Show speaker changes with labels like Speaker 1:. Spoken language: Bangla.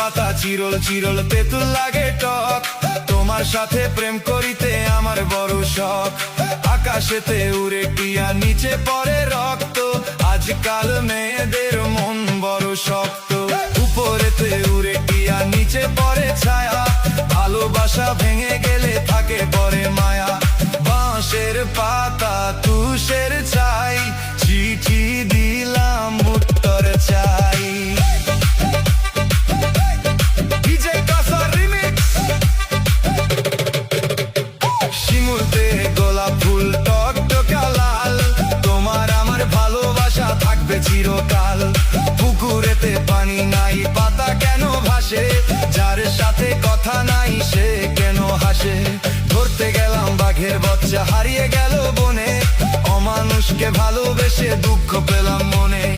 Speaker 1: পাতা চিরল চিরল তেঁতুল লাগে টক, তোমার সাথে প্রেম করিতে আমার বড় শখ। আকাশেতে উড়ে টিয়া নিচে পড়ে রক্ত, আজকাল মেয়েদের মন বড় শক্ত। উপরেতে উড়ে টিয়া নিচে পড়ে ছায়া, ভালোবাসা ভেঙে গেলে থাকে পরে মায়া। বাঁশের পাতা তুষের চাই, চিঠি দিলাম উত্তর চাই। শিমুলতে গোলাপ ফুল টকটকা লাল, তোমার আমার ভালোবাসা থাকবে চিরকাল। পুকুরেতে পানি নাই, পাতা কেন ভাসে, যার সাথে কথা নাই সে কেন হাসে। ধরতে গেলাম বাঘের বাচ্চা হারিয়ে গেল বনে, অমানুষকে ভালোবেসে দুঃখ পেলাম